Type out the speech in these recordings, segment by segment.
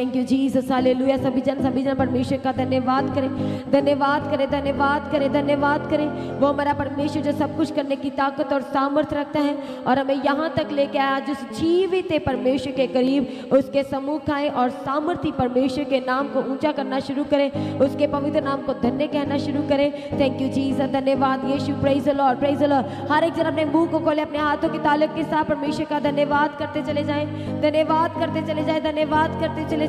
Thank you Jesus, hallelujah. सभी जन परमेश्वर का धन्यवाद करें, धन्यवाद करें, धन्यवाद करें, धन्यवाद करें। वो हमारा परमेश्वर जो सब कुछ करने की ताकत और सामर्थ्य रखता है और हमें यहाँ तक लेके आया। जिस जीवित परमेश्वर के करीब उसके सम्मुख आए और सामर्थ्य परमेश्वर के नाम को ऊंचा करना शुरू करें, उसके पवित्र नाम को धन्य कहना शुरू करें। थैंक यू जीसस, धन्यवाद Yeshu, praise the lord, praise the lord. हर एक जन अपने मुंह को खोले, अपने हाथों की तालियों के साथ परमेश्वर का धन्यवाद करते चले जाएं, धन्यवाद करते चले जाएं, धन्यवाद करते चले जाए।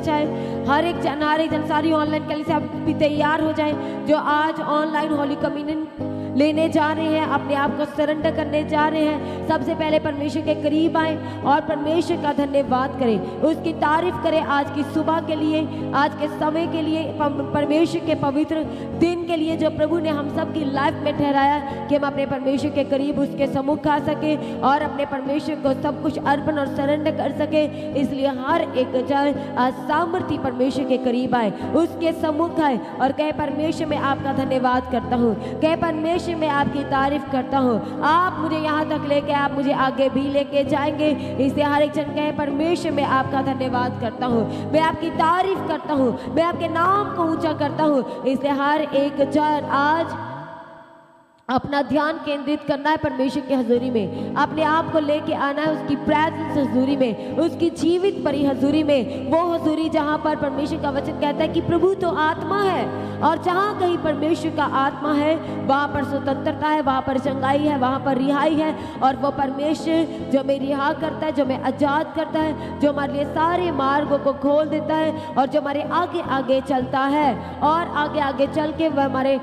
हर एक जन सारी ऑनलाइन कल से आप भी तैयार हो जाएं जो आज ऑनलाइन होली कम्युनियन लेने जा रहे हैं, अपने आप को सरेंडर करने जा रहे हैं। सबसे पहले परमेश्वर के करीब आए और परमेश्वर का धन्यवाद करें, उसकी तारीफ करें आज की सुबह के लिए, आज के समय के लिए, परमेश्वर के पवित्र दिन के लिए जो प्रभु ने हम सब की लाइफ में ठहराया कि हम अपने परमेश्वर के करीब उसके सम्मुख आ सके और अपने परमेश्वर को सब कुछ अर्पण और सरेंडर कर सके। इसलिए हर एक जन आज सामर्थ्य परमेश्वर के करीब आए, उसके सम्मुख आए और कहे परमेश्वर मैं आपका धन्यवाद करता हूँ, कहे परमेश्वर मैं आपकी तारीफ करता हूँ। आप मुझे यहाँ तक लेके आप मुझे आगे भी लेके जाएंगे। इसलिए हर एक जन कहे परमेश्वर मैं आपका धन्यवाद करता हूँ, मैं आपकी तारीफ करता हूँ, मैं आपके नाम को ऊंचा करता हूँ। इसलिए हर एक जन आज अपना ध्यान केंद्रित करना है परमेश्वर की हजूरी में, अपने आप को लेके आना है उसकी प्रेजेंस हजूरी में, उसकी जीवित परी हजूरी में। वो हजूरी जहाँ पर परमेश्वर का वचन कहता है कि प्रभु तो आत्मा है और जहाँ कहीं परमेश्वर का आत्मा है वहाँ पर स्वतंत्रता है, वहाँ पर चंगाई है, वहाँ पर रिहाई है। और वो परमेश्वर जो हमें रिहा करता है, जो हमें आजाद करता है, जो हमारे लिए सारे मार्गों को खोल देता है और जो हमारे आगे आगे चलता है और आगे आगे चल के वह हमारे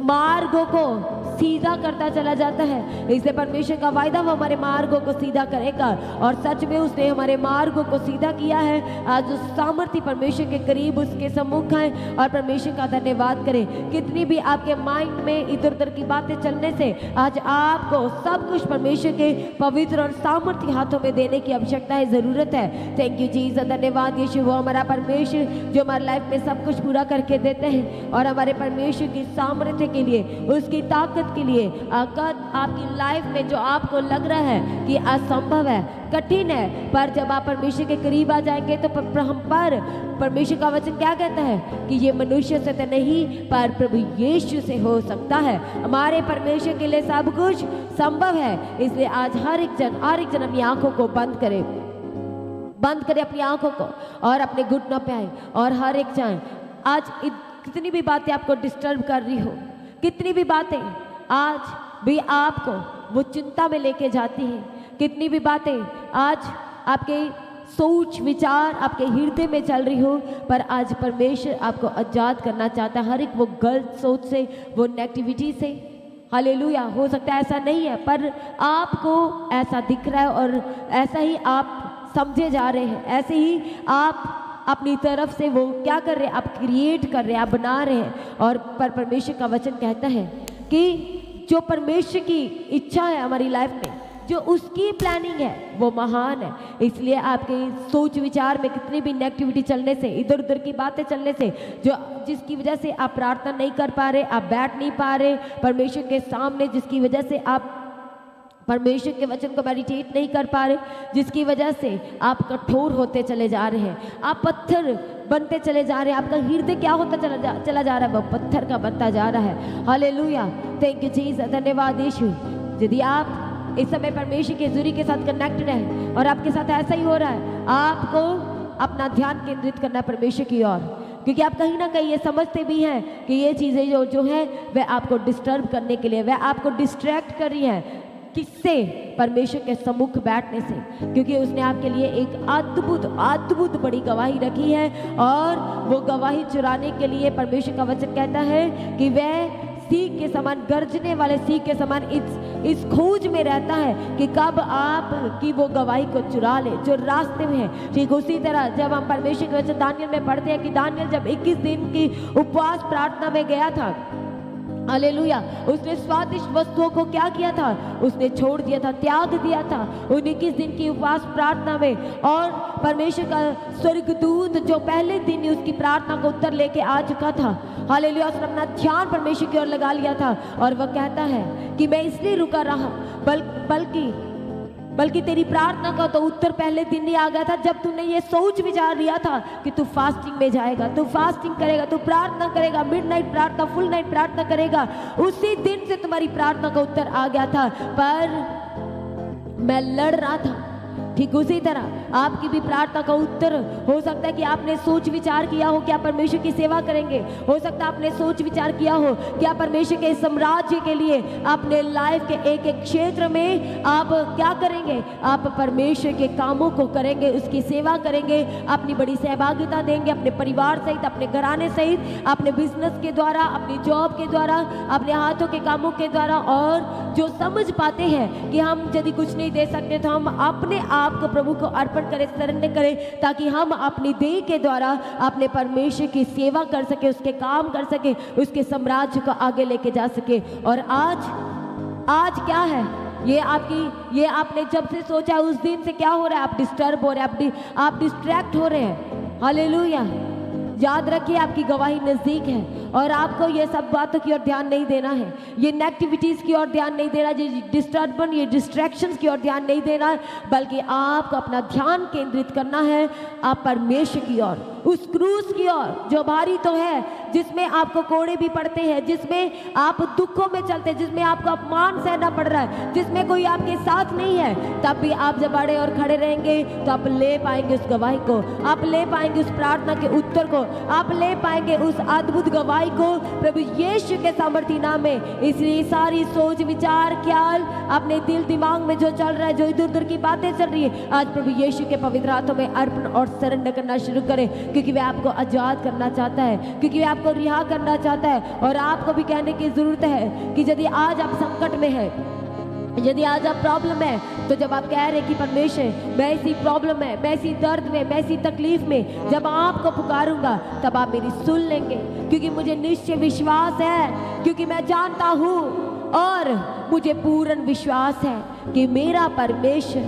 मार्गों को सीधा करता चला जाता है। इसलिए परमेश्वर का वायदा वो हमारे मार्गों को सीधा करेगा और सच में उसने हमारे मार्गों को सीधा किया है। आज उस सामर्थ्य परमेश्वर के करीब उसके सम्मुख आए और परमेश्वर का धन्यवाद करें। कितनी भी आपके माइंड में इधर उधर की बातें चलने से आज आपको सब कुछ परमेश्वर के पवित्र और सामर्थ्य हाथों में देने की आवश्यकता है, जरूरत है। थैंक यू जीसस, धन्यवाद यीशु। वो हमारा परमेश्वर जो हमारी लाइफ में सब कुछ पूरा करके देते हैं और हमारे परमेश्वर की सामर्थ्य के लिए, उसकी ताकत के लिए अगर आपकी लाइफ में जो आपको लग रहा है कि असंभव है, कठिन है, पर जब आप परमेश्वर के करीब आ जाएंगे तो हम पर परमेश्वर का वचन क्या कहता है कि ये मनुष्य से तो नहीं पर प्रभु यीशु से हो सकता है। हमारे परमेश्वर के लिए सब कुछ संभव है। इसलिए आज हर एक जन अपनी आंखों को बंद करे अपनी आंखों को और अपने घुटनों पे आए और हर एक जन आज कितनी भी बातें आपको डिस्टर्ब कर रही हो, कितनी भी बातें आज भी आपको वो चिंता में लेके जाती हैं, कितनी भी बातें आज आपके सोच विचार आपके हृदय में चल रही हो, पर आज परमेश्वर आपको आजाद करना चाहता है हर एक वो गलत सोच से, वो नेगेटिविटी से। हालेलुया। हो सकता है ऐसा नहीं है पर आपको ऐसा दिख रहा है और ऐसा ही आप समझे जा रहे हैं, ऐसे ही आप अपनी तरफ से वो क्या कर रहे हैं, आप क्रिएट कर रहे हैं, आप बना रहे हैं। और पर परमेश्वर का वचन कहता है कि जो परमेश्वर की इच्छा है हमारी लाइफ में, जो उसकी प्लानिंग है वो महान है। इसलिए आपके सोच विचार में कितनी भी नेगेटिविटी चलने से, इधर उधर की बातें चलने से, जो जिसकी वजह से आप प्रार्थना नहीं कर पा रहे, आप बैठ नहीं पा रहे परमेश्वर के सामने, जिसकी वजह से आप परमेश्वर के वचन को मेडिटेट नहीं कर पा रहे, जिसकी वजह से आप कठोर होते चले जा रहे हैं, आप पत्थर बनते चले जा रहे हैं, आपका हृदय क्या होता चला जा रहा है, वो पत्थर का बनता जा रहा है। हालेलुया। थैंक यू जीसस, धन्यवाद यीशु। यदि आप इस समय परमेश्वर के हजूरी के साथ कनेक्टेड है और आपके साथ ऐसा ही हो रहा है, आपको अपना ध्यान केंद्रित करना है परमेश्वर की ओर, क्योंकि आप कहीं ना कहीं ये समझते भी हैं कि ये चीज़ें जो है वह आपको डिस्टर्ब करने के लिए, वह आपको डिस्ट्रैक्ट कर रही है। किससे? परमेश्वर के सम्मुख बैठने से, क्योंकि उसने आपके लिए एक अद्भुत बड़ी गवाही रखी है और वो गवाही चुराने के लिए परमेश्वर का वचन कहता है कि वह सीख के समान, गर्जने वाले सीख के समान इस खोज में रहता है कि कब आप की वो गवाही को चुरा ले जो रास्ते में है। ठीक उसी तरह जब हम परमेश्वर के वचन दानियल में पढ़ते हैं कि दानियल जब 21 दिन की उपवास प्रार्थना में गया था, हालेलुया, उसने स्वादिष्ट वस्तुओं को क्या किया था, उसने छोड़ दिया था, त्याग दिया था उन 21 दिन की उपवास प्रार्थना में। और परमेश्वर का स्वर्गदूत जो पहले दिन ही उसकी प्रार्थना को उत्तर लेके आ चुका था, हालेलुया, उसने अपना ध्यान परमेश्वर की ओर लगा लिया था और वह कहता है कि मैं इसलिए रुका रहा बल्कि तेरी प्रार्थना का तो उत्तर पहले दिन ही आ गया था जब तूने ये सोच विचार लिया था कि तू फास्टिंग में जाएगा, तू फास्टिंग करेगा, तू प्रार्थना करेगा, मिडनाइट प्रार्थना, फुल नाइट प्रार्थना करेगा। उसी दिन से तुम्हारी प्रार्थना का उत्तर आ गया था, पर मैं लड़ रहा था। ठीक उसी तरह आपकी भी प्रार्थना का उत्तर हो सकता है कि आपने सोच विचार किया हो कि आप परमेश्वर की सेवा करेंगे, हो सकता है आपने सोच विचार किया हो कि आप परमेश्वर के साम्राज्य के लिए अपने लाइफ के एक एक क्षेत्र में आप क्या करेंगे, आप परमेश्वर के कामों को करेंगे, उसकी सेवा करेंगे, अपनी बड़ी सहभागिता देंगे अपने परिवार सहित, अपने घराने सहित, अपने बिजनेस के द्वारा, अपनी जॉब के द्वारा, अपने हाथों के कामों के द्वारा। और जो समझ पाते हैं कि हम यदि कुछ नहीं दे सकते तो हम अपने आप को प्रभु को अर्पण करें, सरेंडर करें, ताकि हम अपनी देह के द्वारा अपने परमेश्वर की सेवा कर सके, उसके काम कर सके, उसके साम्राज्य को आगे लेके जा सके। और आज क्या है ये आपने जब से सोचा उस दिन से क्या हो रहा है, आप डिस्टर्ब हो रहे हैं, आप डिस्ट्रैक्ट हो रहे हैं। हालेलुया। याद रखिए आपकी गवाही नजदीक है और आपको ये सब बातों की ओर ध्यान नहीं देना है, ये नेगेटिविटीज की ओर ध्यान नहीं देना, ये डिस्टर्बन, ये डिस्ट्रैक्शंस की ओर ध्यान नहीं देना, बल्कि आपको अपना ध्यान केंद्रित करना है आप परमेश्वर की ओर, उस क्रूस की ओर जो भारी तो है, जिसमें आपको कोड़े भी पड़ते हैं, जिसमें आप दुखों में चलते हैं, जिसमें आपको अपमान सहना पड़ रहा है, जिसमें कोई आपके साथ नहीं है, तब भी आप जब अड़े और खड़े रहेंगे तो आप ले पाएंगे उस गवाही को, आप ले पाएंगे उस प्रार्थना के उत्तर को, आप ले पाएंगे उस अद्भुत गवाही को प्रभु यीशु के सामर्थी नाम में। इसलिए सारी सोच विचार ख्याल अपने दिल दिमाग में जो चल रहा है, जो इधर उधर की बातें चल रही है, आज प्रभु यीशु के पवित्र हाथों में अर्पण और सरेंडर करना शुरू करें, क्योंकि वह आपको आजाद करना चाहता है, क्योंकि वह आपको रिहा करना चाहता है। और आपको भी कहने की जरूरत है कि यदि आज आप संकट में है, यदि आज आप प्रॉब्लम है, तो जब आप कह रहे कि परमेश्वर मैं ऐसी प्रॉब्लम में, मैं ऐसी दर्द में, मैं ऐसी तकलीफ में जब आपको पुकारूंगा तब आप मेरी सुन लेंगे, क्योंकि मुझे निश्चय विश्वास है, क्योंकि मैं जानता हूँ और मुझे पूर्ण विश्वास है कि मेरा परमेश्वर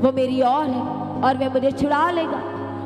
वो मेरी और है और वह मुझे छुड़ा लेगा।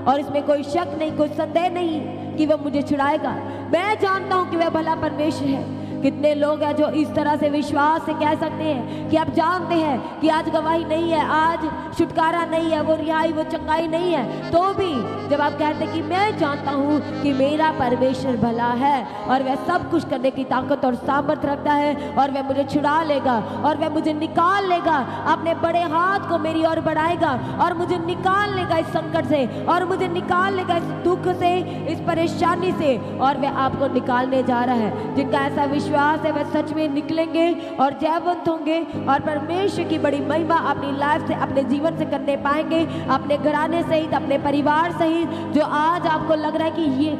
और इसमें कोई शक नहीं, कोई संदेह नहीं कि वह मुझे छुड़ाएगा। मैं जानता हूँ कि वह भला परमेश्वर है। कितने लोग हैं जो इस तरह से विश्वास से कह सकते हैं कि आप जानते हैं कि आज गवाही नहीं है, आज छुटकारा नहीं है, वो रिहाई, वो चंगाई नहीं है, तो भी जब आप कहते हैं कि मैं जानता हूँ कि मेरा परमेश्वर भला है और वह सब कुछ करने की ताकत और सामर्थ्य रखता है और वह मुझे छुड़ा लेगा और वह मुझे निकाल लेगा, अपने बड़े हाथ को मेरी ओर बढ़ाएगा और मुझे निकाल लेगा इस संकट से और मुझे निकाल लेगा इस दुख से, इस परेशानी से, और वह आपको निकालने जा रहा है। जिनका ऐसा विश्वास है वह सच में निकलेंगे और जयवंत होंगे और परमेश्वर की बड़ी महिमा अपनी लाइफ से, अपने जीवन से करने पाएंगे, अपने घराने सहित, अपने परिवार सहित। जो आज आपको लग रहा है कि ये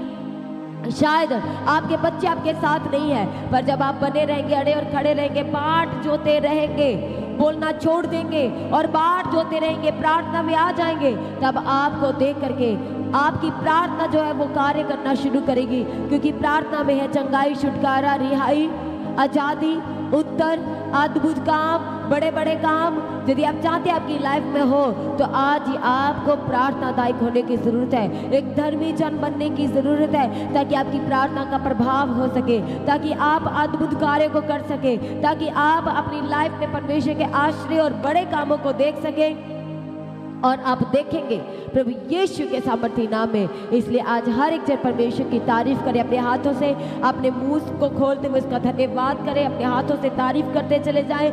शायद आपके बच्चे आपके साथ नहीं है, पर जब आप बने रहेंगे, अड़े और खड़े रहेंगे, बाट जोते रहेंगे, बोलना छोड़ देंगे और बाट जोते रहेंगे, प्रार्थना में आ जाएंगे, तब आपको देख करके आपकी प्रार्थना जो है वो कार्य करना शुरू करेगी, क्योंकि प्रार्थना में है चंगाई, छुटकारा, रिहाई, आजादी, उत्तर, अद्भुत काम, बड़े बड़े काम। यदि आप चाहते हैं आपकी लाइफ में हो तो आज ही आपको प्रार्थनादायक होने की जरूरत है, एक धर्मी जन बनने की जरूरत है, ताकि आपकी प्रार्थना का प्रभाव हो सके, ताकि आप अद्भुत कार्य को कर सके, ताकि आप अपनी लाइफ में परमेश्वर के आश्रय और बड़े कामों को देख सके और आप देखेंगे प्रभु यीशु के सामर्थी नाम में। इसलिए आज हर एक जन परमेश्वर की तारीफ करे, अपने हाथों से, अपने मुंह को खोलते हुए उसका धन्यवाद करें, अपने हाथों से तारीफ करते चले जाएं,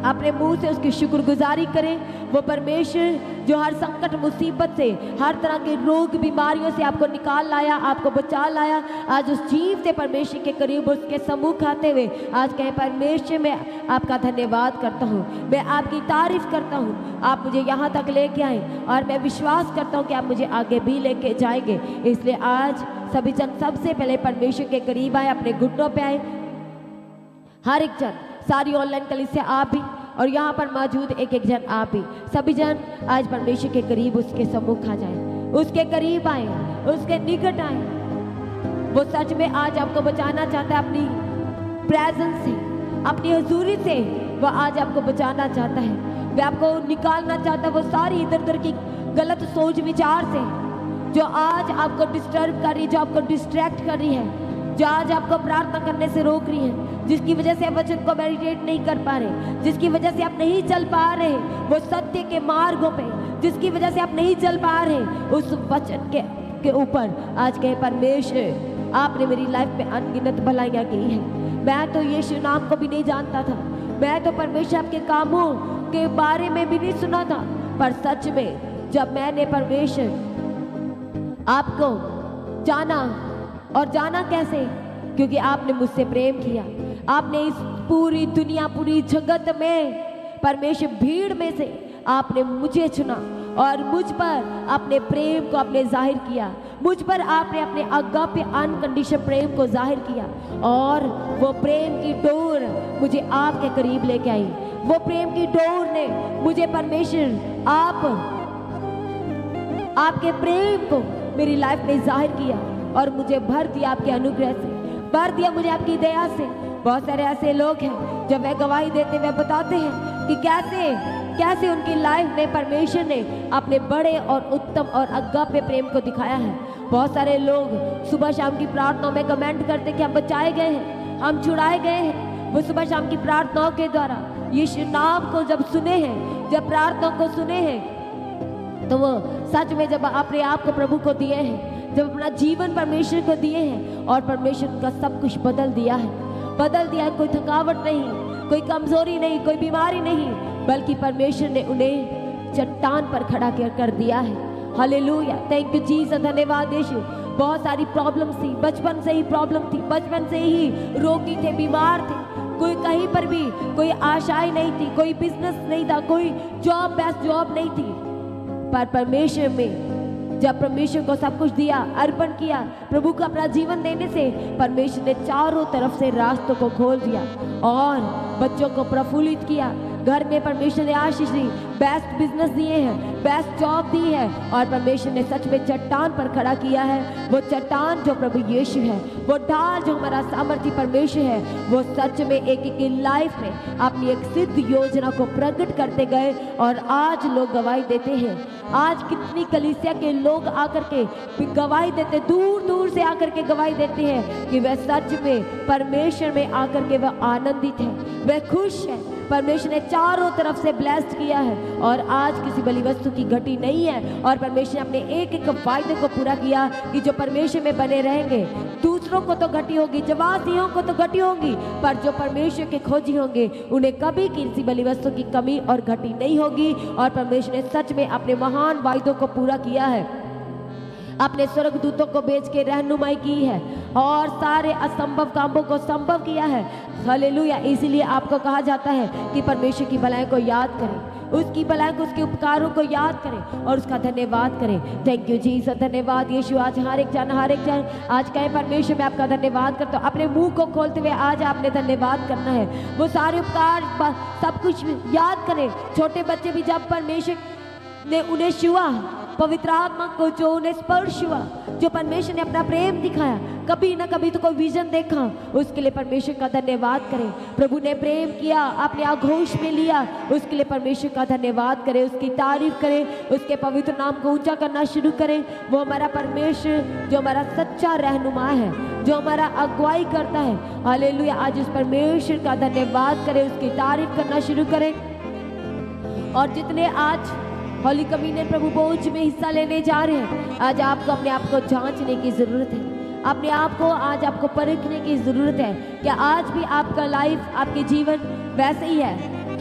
अपने मुंह से उसकी शुक्रगुजारी करें। वो परमेश्वर जो हर संकट मुसीबत से, हर तरह के रोग बीमारियों से आपको निकाल लाया, आपको बचा लाया, आज उस जीव से परमेश्वर के करीब उसके सम्मुख आते हुए आज कहें परमेश्वर मैं आपका धन्यवाद करता हूँ, मैं आपकी तारीफ करता हूँ, आप मुझे यहाँ तक लेके आए और मैं विश्वास करता हूँ कि आप मुझे आगे भी लेके जाएंगे। इसलिए आज सभी जन सबसे पहले परमेश्वर के करीब आए, अपने घुटनों पे आए, हर एक जन, सारी ऑनलाइन कलीसिया आप भी और यहाँ पर मौजूद एक एक जन आप भी, सभी जन आज परमेश्वर के करीब उसके सम्मुख आ जाए, उसके करीब आए, उसके निकट आए। वो सच में आज आपको बचाना चाहता है, अपनी प्रेजेंस से, अपनी हुजूरी से वो आज आपको बचाना चाहता है, वह आपको निकालना चाहता है वो सारी इधर उधर की गलत सोच विचार से जो आज आपको डिस्टर्ब कर रही, जो आपको डिस्ट्रैक्ट कर रही है। जो आज आपको प्रार्थना करने से रोक रही है, जिसकी वजह से आप वचन को मेडिटेट नहीं कर पा रहे, जिसकी वजह से आप नहीं चल पा रहे वो सत्य के मार्गों पे, जिसकी वजह से आप नहीं चल पा रहे उस वचन के ऊपर, आज कहे परमेश्वर आपने मेरी लाइफ में अनगिनत भलाइयाँ की है। मैं तो यीशु नाम को भी नहीं जानता था, मैं तो परमेश्वर आपके कामों के बारे में भी नहीं सुना था, पर सच में जब मैंने परमेश्वर आपको जाना, और जाना कैसे, क्योंकि आपने मुझसे प्रेम किया, आपने इस पूरी दुनिया पूरी जगत में परमेश्वर भीड़ में से आपने मुझे चुना और मुझ पर अपने प्रेम को आपने जाहिर किया, मुझ पर आपने अपने अगापे अनकंडीशन प्रेम को जाहिर किया, और वो प्रेम की डोर मुझे आपके करीब लेके आई। वो प्रेम की डोर ने मुझे परमेश्वर आपके प्रेम को मेरी लाइफ में जाहिर किया और मुझे भर दिया आपके अनुग्रह से, भर दिया मुझे आपकी दया से। बहुत सारे ऐसे लोग हैं जब वह गवाही देते हुए बताते हैं कि कैसे उनकी लाइफ में परमेश्वर ने अपने बड़े और उत्तम और अगापे प्रेम को दिखाया है। बहुत सारे लोग सुबह शाम की प्रार्थनाओं में कमेंट करते कि हम बचाए गए हैं, हम छुड़ाए गए हैं। वो सुबह शाम की प्रार्थनाओं के द्वारा यीशु नाम को जब सुने हैं, जब प्रार्थनाओं को सुने हैं, तो वो सच में जब अपने आप को प्रभु को दिए हैं, जब अपना जीवन परमेश्वर को दिए हैं और परमेश्वर का सब कुछ बदल दिया है, कोई थकावट नहीं, कोई कमजोरी नहीं, कोई बीमारी नहीं, बल्कि परमेश्वर ने उन्हें चट्टान पर खड़ा कर दिया है। हालेलुया, थैंक यू जीसस, धन्यवाद यीशु। बहुत सारी प्रॉब्लम्स थी, बचपन से ही प्रॉब्लम थी, बचपन से ही रोगी थे, बीमार थे, कोई कहीं पर भी कोई आशाएं नहीं थी, कोई बिजनेस नहीं था, कोई बेस्ट जॉब नहीं थी, पर परमेश्वर में जब परमेश्वर को सब कुछ दिया, अर्पण किया, प्रभु को अपना जीवन देने से परमेश्वर ने चारों तरफ से रास्तों को खोल दिया और बच्चों को प्रफुल्लित किया। घर में परमेश्वर ने आशीष दी, बेस्ट बिजनेस दिए हैं, बेस्ट जॉब दी है, और परमेश्वर ने सच में चट्टान पर खड़ा किया है। वो चट्टान जो प्रभु यीशु है, वो ढाल जो हमारा सामर्थ्य परमेश्वर है, वो सच में एक की लाइफ में अपनी एक सिद्ध योजना को प्रकट करते गए और आज लोग गवाही देते हैं। आज कितनी कलीसिया के लोग आकर के गवाही देते, दूर दूर से आकर के गवाही देते हैं कि वह सच में परमेश्वर में आकर के वह आनंदित है, वह खुश है, परमेश्वर ने चारों तरफ से ब्लेस्ड किया है और आज किसी बलि वस्तु की घटी नहीं है। और परमेश्वर ने अपने एक एक वायदे को पूरा किया कि जो परमेश्वर में बने रहेंगे, दूसरों को तो घटी होगी, जवासियों को तो घटी होगी, पर जो परमेश्वर के खोजी होंगे उन्हें कभी किसी बलि वस्तु की कमी और घटी नहीं होगी। और परमेश्वर ने सच में अपने महान वायदों को पूरा किया है, अपने स्वर्गदूतों को भेज के रहनुमाई की है और सारे असंभव कामों को संभव किया है। हालेलुया, इसीलिए आपको कहा जाता है कि परमेश्वर की भलाई को याद करें, उसकी भलाई को, उसके उपकारों को याद करें और उसका धन्यवाद करें। थैंक यू जीसस, धन्यवाद यीशु। आज हर एक जन आज कहे परमेश्वर मैं आपका धन्यवाद करता हूँ। अपने मुंह को खोलते हुए आज आपने धन्यवाद करना है, वो सारे उपकार सब कुछ याद करें। छोटे बच्चे भी जब परमेश्वर ने उन्हें छुआ, पवित्र आत्मा को जो उन्हें स्पर्श हुआ, जो परमेश्वर ने अपना प्रेम दिखाया, कभी ना कभी तो कोई विजन देखा, उसके लिए परमेश्वर का धन्यवाद करें। प्रभु ने प्रेम किया, अपने आगोश में लिया, उसके लिए परमेश्वर का धन्यवाद करें, उसकी तारीफ करें, उसके पवित्र नाम को ऊंचा करना शुरू करें। वो हमारा परमेश्वर जो हमारा सच्चा रहनुमा है, जो हमारा अगुवाई करता है। हालेलुया, आज उस परमेश्वर का धन्यवाद करें, उसकी तारीफ करना शुरू करें। और जितने आज होली कम्युनियन प्रभु भोज में हिस्सा लेने जा रहे हैं, आज आपको अपने आप को जांचने की ज़रूरत है, अपने आप को आज आपको परखने की ज़रूरत है। क्या आज भी आपका लाइफ, आपके जीवन वैसे ही है?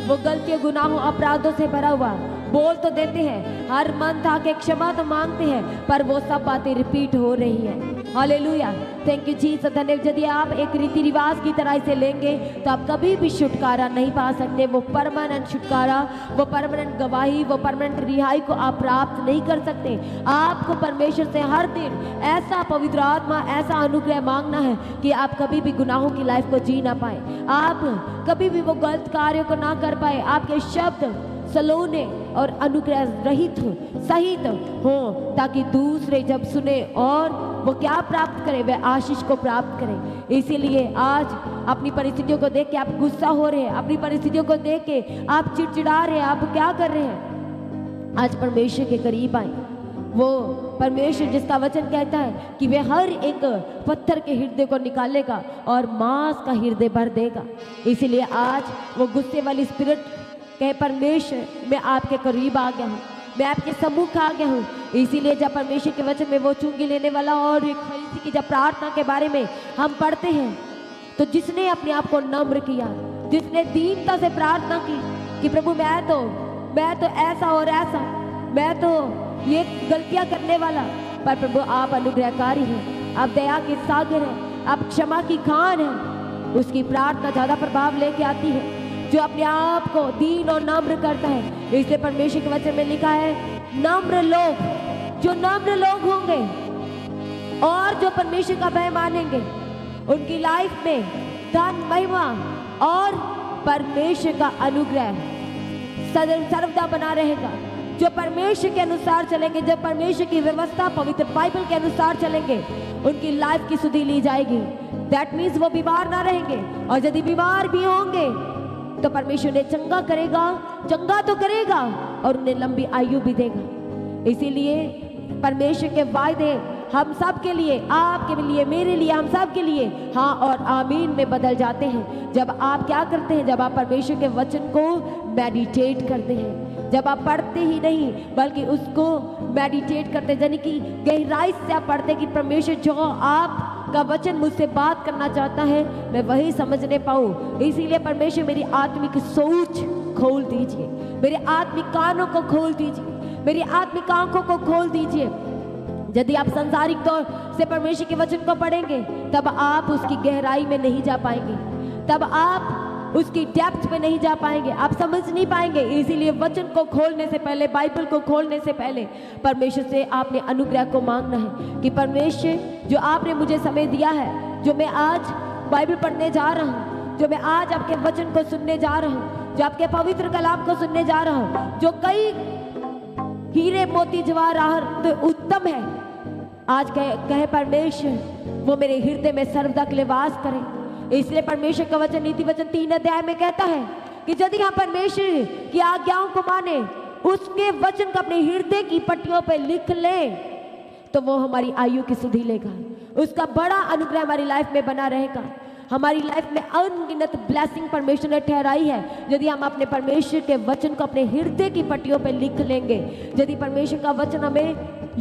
वो गलतियों, गुनाहों, अपराधों से भरा हुआ, बोल तो देते हैं, हर मन था कि क्षमा तो मांगते हैं, पर वो सब बातें रिपीट हो रही हैं। Hallelujah, thank you Jesus. धन्यवाद। यदि आप एक रीति रिवाज की तरह इसे लेंगे तो आप कभी भी छुटकारा नहीं पा सकते। वो परमानेंट छुटकारा, वो परमानेंट गवाही, वो परमानेंट रिहाई को आप प्राप्त नहीं कर सकते। आपको परमेश्वर से हर दिन ऐसा पवित्र आत्मा, ऐसा अनुग्रह मांगना है कि आप कभी भी गुनाहों की लाइफ को जी ना पाए, आप कभी भी वो गलत कार्यों को ना कर पाए, आपके शब्द सलोने और अनुग्रह रहित हो, सहित हो, ताकि दूसरे जब सुने और वो क्या प्राप्त करें, वह आशीष को प्राप्त करें। इसीलिए आज अपनी परिस्थितियों को देख के आप गुस्सा हो रहे हैं, अपनी परिस्थितियों को देख के आप चिड़चिड़ा रहे हैं, आप क्या कर रहे हैं? आज परमेश्वर के करीब आए, वो परमेश्वर जिसका वचन कहता है कि वे हर एक पत्थर के हृदय को निकालेगा और मांस का हृदय भर देगा। इसीलिए आज वो गुस्से वाली स्पिरिट कहे परमेश्वर मैं आपके करीब आ गया हूँ, मैं आपके सम्मुख आ गया हूँ। इसीलिए जब परमेश्वर के वचन में वो चुंगी लेने वाला और एक फरीसी की जब प्रार्थना के बारे में हम पढ़ते हैं, तो जिसने अपने आप को नम्र किया, जिसने दीनता से प्रार्थना की कि प्रभु मैं तो ऐसा और ऐसा, मैं तो ये गलतियां करने वाला, पर प्रभु आप अनुग्रहकारी हैं, आप दया के सागर हैं, आप क्षमा की खान हैं, उसकी प्रार्थना ज़्यादा प्रभाव लेके आती है जो अपने आप को दीन और नम्र करता है। इसलिए परमेश्वर के वचन में लिखा है नम्र लोग, जो नम्र लोग होंगे और जो परमेश्वर का भय मानेंगे, उनकी लाइफ में धन महिमा और परमेश्वर का अनुग्रह सर्वदा बना रहेगा। जो परमेश्वर के अनुसार चलेंगे, जो परमेश्वर की व्यवस्था पवित्र बाइबल के अनुसार चलेंगे, उनकी लाइफ की सुधि ली जाएगी। दैट मीन्स वो बीमार ना रहेंगे, और यदि बीमार भी होंगे तो परमेश्वर ने चंगा तो करेगा और उन्हें लंबी आयु भी देगा। इसीलिए परमेश्वर के वायदे हम सब के लिए, आपके लिए, मेरे लिए, हम सब के लिए हाँ और आमीन में बदल जाते हैं। जब आप क्या करते हैं, जब आप परमेश्वर के वचन को मेडिटेट करते हैं, जब आप पढ़ते ही नहीं बल्कि उसको मेडिटेट करते, यानी कि गहराई से आप पढ़ते कि परमेश्वर जो आपका वचन मुझसे बात करना चाहता है मैं वही समझने पाऊँ। इसीलिए परमेश्वर मेरी आत्मिक सोच खोल दीजिए, मेरे आत्मिक कानों को खोल दीजिए, मेरी आत्मिक आंखों को खोल दीजिए। यदि आप सांसारिक तौर से परमेश्वर के वचन को पढ़ेंगे तब आप उसकी गहराई में नहीं जा पाएंगे, तब आप उसकी डेप्थ में नहीं जा पाएंगे, आप समझ नहीं पाएंगे। इसीलिए वचन को खोलने से पहले, बाइबल को खोलने से पहले परमेश्वर से आपने अनुग्रह को मांगना है कि परमेश्वर जो आपने मुझे समय दिया है, जो मैं आज बाइबल पढ़ने जा रहा हूँ, जो मैं आज आपके वचन को सुनने जा रहा हूँ, जो आपके पवित्र कलाम को सुनने जा रहा हूँ, जो कई हीरे मोती जवाहरात उत्तम है, आज कहे परमेश्वर वो मेरे हृदय में सर्वदा के लिए वास करे। इसलिए परमेश्वर का वचन नीति वचन 3 अध्याय में कहता है कि यदि हम परमेश्वर की आज्ञाओं को माने, उसके वचन को अपने हृदय की पट्टियों पर लिख लें, तो वो हमारी आयु की सुधि लेगा, उसका बड़ा अनुग्रह हमारी लाइफ में बना रहेगा। हमारी लाइफ में अनगिनत ब्लेसिंग परमेश्वर ने ठहराई है यदि हम अपने परमेश्वर के वचन को अपने हृदय की पट्टियों पर लिख लेंगे, यदि परमेश्वर का वचन हमें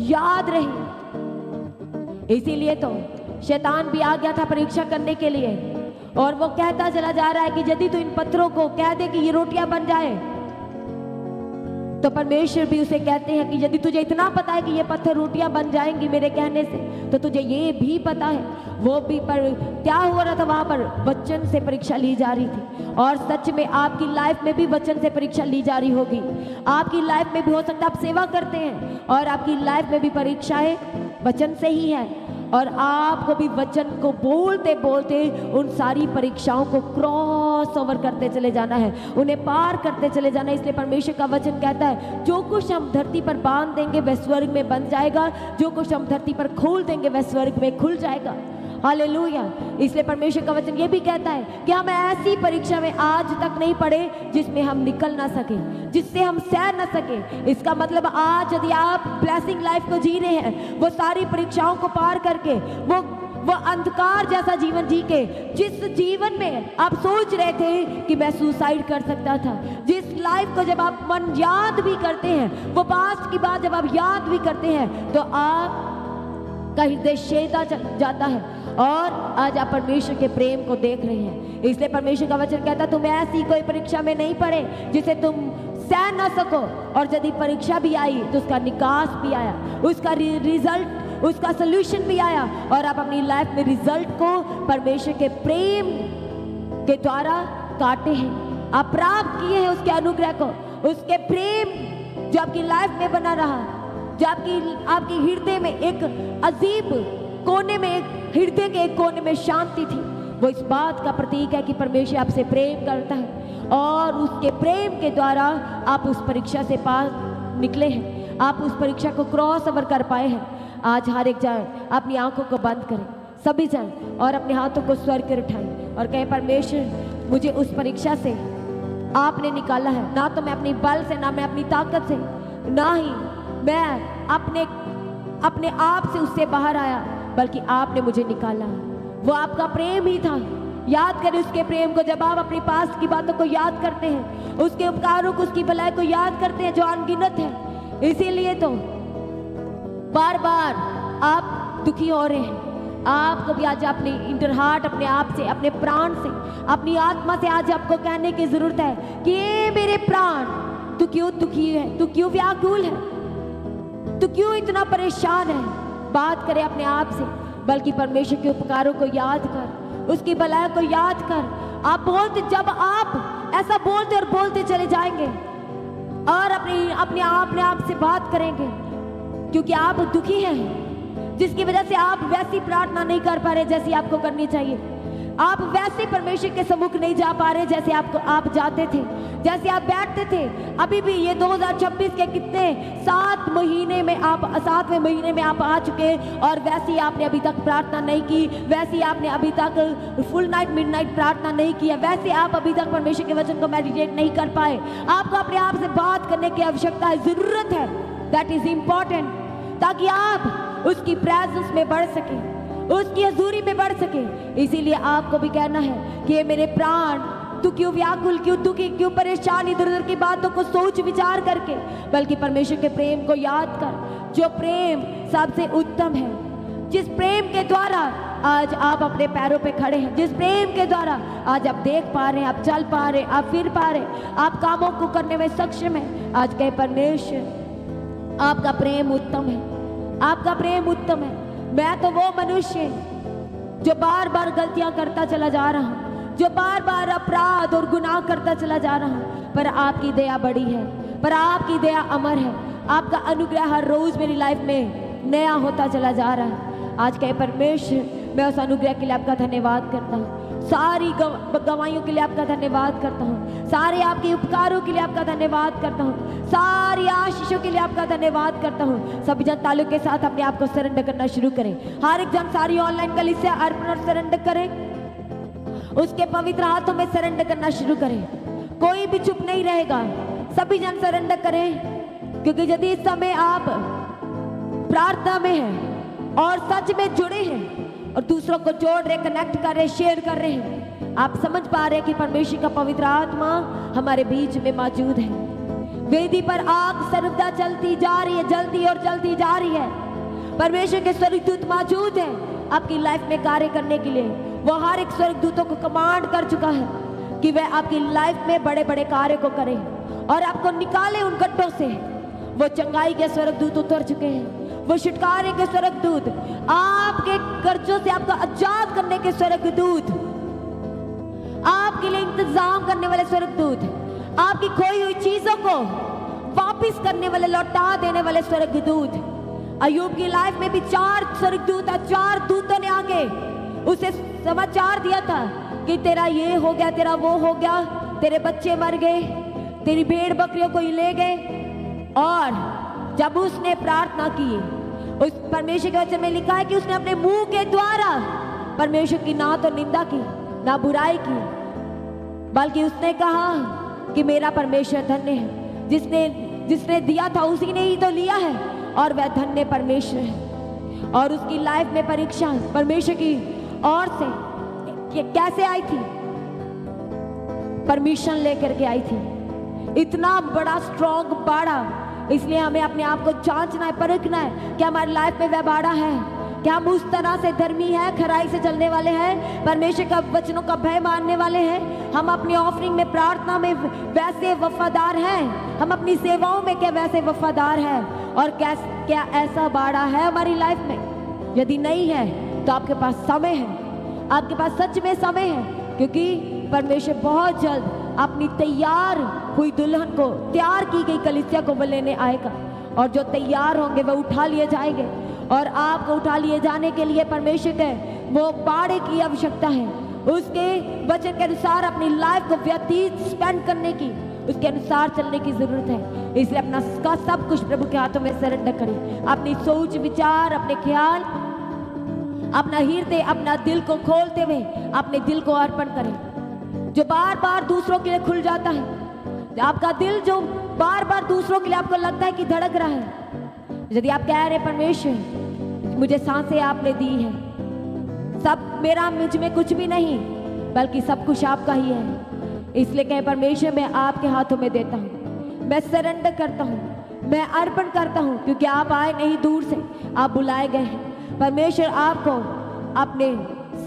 याद रहे। इसीलिए तो शैतान भी आ गया था परीक्षा करने के लिए, और वो कहता चला जा रहा है कि यदि तू इन पत्थरों को कह दे कि ये रोटियां बन जाए, तो परमेश्वर भी उसे कहते हैं कि यदि तुझे इतना पता है कि ये पत्थर रोटियां बन जाएंगी मेरे कहने से, तो तुझे ये भी पता है वो भी पर क्या हो रहा था, वहां पर वचन से परीक्षा ली जा रही थी। और सच में आपकी लाइफ में भी वचन से परीक्षा ली जा रही होगी। आपकी लाइफ में भी हो सकता है आप सेवा करते हैं और आपकी लाइफ में भी परीक्षाएं वचन से ही है, और आपको भी वचन को बोलते बोलते उन सारी परीक्षाओं को क्रॉस ओवर करते चले जाना है, उन्हें पार करते चले जाना है। इसलिए परमेश्वर का वचन कहता है जो कुछ हम धरती पर बांध देंगे वह स्वर्ग में बंध जाएगा, जो कुछ हम धरती पर खोल देंगे वह स्वर्ग में खुल जाएगा। हालेलुया। इसलिए परमेश्वर का वचन ये भी कहता है कि हम ऐसी परीक्षा में आज तक नहीं पड़े जिसमें हम निकल ना सके, जिससे हम सह ना सके। इसका मतलब आज यदि आप ब्लेसिंग लाइफ को जी रहे हैं, वो सारी परीक्षाओं को पार करके वो अंधकार जैसा जीवन जी के, जिस जीवन में आप सोच रहे थे कि मैं सुसाइड कर सकता था, जिस लाइफ को जब आप मन याद भी करते हैं, वो पास्ट की बात जब आप याद भी करते हैं, तो आप का हृदय शेदा जाता है और आज आप परमेश्वर के प्रेम को देख रहे हैं। इसलिए परमेश्वर का वचन कहता है तुम ऐसी कोई परीक्षा में नहीं पड़े जिसे तुम सह ना सको, और यदि परीक्षा भी आई तो उसका निकास भी आया, उसका रिजल्ट, उसका सोल्यूशन भी आया, और आप अपनी लाइफ में रिजल्ट को परमेश्वर के प्रेम के द्वारा काटे हैं, आप प्राप्त किए हैं उसके अनुग्रह को, उसके प्रेम जो आपकी लाइफ में बना रहा, जो आपकी हृदय में एक अजीब कोने में, एक हृदय के एक कोने में शांति थी, वो इस बात का प्रतीक है कि परमेश्वर आपसे प्रेम करता है, और उसके प्रेम के द्वारा आप उस परीक्षा से पार निकले हैं, आप उस परीक्षा को क्रॉस ओवर कर पाए हैं। आज हर एक जन अपनी आंखों को बंद करें, सभी जन, और अपने हाथों को स्वर्ग कर उठाएं और कहें परमेश्वर मुझे उस परीक्षा से आपने निकाला है, ना तो मैं अपनी बल से, ना मैं अपनी ताकत से, ना ही मैं अपने अपने आप से उससे बाहर आया, बल्कि आपने मुझे निकाला। वो आपका प्रेम ही था। याद करें उसके प्रेम को। जब आप अपने पास की बातों को याद करते हैं, उसके उपकारों को, उसकी भलाई को याद करते हैं जो अनगिनत है, इसीलिए तो बार बार आप दुखी हो रहे हैं। आपको भी आज अपने इंटर हार्ट, अपने आप से, अपने प्राण से, अपनी आत्मा से आज आपको कहने की जरूरत है कि ये मेरे प्राण, तू क्यों दुखी है, तू क्यों व्याकुल है, तू क्यों इतना परेशान है। बात करें अपने आप से, बल्कि परमेश्वर के उपकारों को याद कर, उसकी भलाई को याद कर। आप बोलते, जब आप ऐसा बोलते और बोलते चले जाएंगे और अपने आप से बात करेंगे, क्योंकि आप दुखी हैं, जिसकी वजह से आप वैसी प्रार्थना नहीं कर पा रहे जैसी आपको करनी चाहिए। आप वैसे परमेश्वर के सम्मुख नहीं जा पा रहे जैसे आप जाते थे, जैसे आप बैठते थे। अभी भी ये 2026 के कितने 7वें महीने में आप आ चुके, और वैसी आपने अभी तक प्रार्थना नहीं की, वैसी आपने अभी तक फुल नाइट मिडनाइट प्रार्थना नहीं किया, वैसे आप अभी तक परमेश्वर के वचन को मेडिटेट नहीं कर पाए। आपको अपने आप से बात करने की आवश्यकता है, जरूरत है। दैट इज इंपॉर्टेंट, ताकि आप उसकी प्रेजेंस में बढ़ सके, उसकी हजूरी में बढ़ सके। इसीलिए आपको भी कहना है कि ये मेरे प्राण, तू क्यों व्याकुल, क्यों दुखी, क्यों परेशान इधर उधर की बातों को सोच विचार करके, बल्कि परमेश्वर के प्रेम को याद कर, जो प्रेम सबसे उत्तम है, जिस प्रेम के द्वारा आज आप अपने पैरों पे खड़े हैं, जिस प्रेम के द्वारा आज आप देख पा रहे हैं, आप चल पा रहे हैं, आप फिर पा रहे हैं, आप कामों को करने में सक्षम है। आज कहे परमेश्वर आपका प्रेम उत्तम है, आपका प्रेम उत्तम है। मैं तो वो मनुष्य जो बार बार गलतियां करता चला जा रहा हूं, जो बार बार अपराध और गुनाह करता चला जा रहा हूं, पर आपकी दया बड़ी है, पर आपकी दया अमर है। आपका अनुग्रह हर रोज मेरी लाइफ में नया होता चला जा रहा है। आज कहे परमेश्वर, मैं उस अनुग्रह के लिए आपका धन्यवाद करता हूँ, सारी गवाहियों के लिए आपका धन्यवाद करता हूँ, सारे आपके उपकारों के लिए आपका धन्यवाद करता हूँ, सारी आशीषों के लिए आपका धन्यवाद करता हूँ। सभी जन ताल्लुक के साथ अपने आप को सरेंडर करना शुरू करें। हर एक जन सारी ऑनलाइन कलीसिया अर्पण और सरेंडर करें, उसके पवित्र हाथों में सरेंडर करना शुरू करें। कोई भी चुप नहीं रहेगा, सभी जन सरेंडर करें, क्योंकि यदि इस समय आप प्रार्थना में हैं और सच में जुड़े हैं और दूसरों को जोड़ रहे, कनेक्ट कर रहे, शेयर कर रहे हैं, आप समझ पा रहे हैं कि परमेश्वर का पवित्र आत्मा हमारे बीच में मौजूद है। वेदी पर आग सर्वदा चलती जा रही है, जलती और जलती जा रही है। परमेश्वर के स्वर्गदूत मौजूद है आपकी लाइफ में कार्य करने के लिए। वो हर एक स्वर्गदूतों को कमांड कर चुका है कि वह आपकी लाइफ में बड़े बड़े कार्य को करें और आपको निकाले उन गड्ढों से। वो चंगाई के स्वर्गदूत उतर चुके हैं, वो छुटकारे के स्वर्गदूत, आपके कर्जों से आपको आजाद करने के स्वर्गदूत, आपके लिए इंतजाम करने वाले स्वर्गदूत, आपकी खोई हुई चीजों को वापस करने वाले, लौटा देने वाले स्वर्गदूत। अय्यूब की लाइफ में भी 4 स्वर्गदूत, 4 दूतों ने आगे उसे समाचार दिया था कि तेरा ये हो गया, तेरा वो हो गया, तेरे बच्चे मर गए, तेरी भेड़ बकरियों को ही ले गए। और जब उसने प्रार्थना की, उस परमेश्वर के वचन में लिखा है कि उसने अपने मुंह के द्वारा परमेश्वर की ना तो निंदा की ना बुराई की, बल्कि उसने कहा कि मेरा परमेश्वर धन्य है, जिसने दिया था उसी ने ही तो लिया है, और वह धन्य परमेश्वर है। और उसकी लाइफ में परीक्षा परमेश्वर की ओर से कैसे आई थी? परमिशन लेकर के आई थी। इतना बड़ा स्ट्रॉन्ग बाड़ा, इसलिए हमें अपने आप को जांचना है, परखना है कि हमारी लाइफ में वह बाड़ा है, क्या हम उस तरह से धर्मी हैं, खराई से चलने वाले हैं, परमेश्वर का वचनों का भय मानने वाले हैं, हम अपनी ऑफरिंग में, प्रार्थना में वैसे वफादार हैं, हम अपनी सेवाओं में क्या वैसे वफादार हैं, और क्या ऐसा बाड़ा है हमारी लाइफ में? यदि नहीं है तो आपके पास समय है, आपके पास सच में समय है, क्योंकि परमेश्वर बहुत जल्द अपनी तैयार हुई दुल्हन को, तैयार की गई कलीसिया को वो लेने आएगा, और जो तैयार होंगे वह उठा लिए जाएंगे। और आपको उठा लिए जाने के लिए परमेश्वर के वो बाड़े की आवश्यकता है, उसके वचन के अनुसार अपनी लाइफ को व्यतीत स्पेंड करने की, उसके अनुसार चलने की जरूरत है। इसलिए अपना सब कुछ प्रभु के हाथों में सरेंडर करें, अपनी सोच विचार, अपने ख्याल, अपना हृदय, अपना दिल को खोलते हुए अपने दिल को अर्पण करें, जो बार बार दूसरों के लिए खुल जाता है। आपका दिल जो बार बार दूसरों के लिए आपको लगता है कि धड़क रहा है, यदि आप कह रहे परमेश्वर मुझे सांसें आपने दी है, सब मेरा मुझ में कुछ भी नहीं बल्कि सब कुछ आपका ही है, इसलिए कहे परमेश्वर मैं आपके हाथों में देता हूँ, मैं सरेंडर करता हूँ, मैं अर्पण करता हूँ, क्योंकि आप आए नहीं दूर से, आप बुलाए गए हैं। परमेश्वर आपको अपने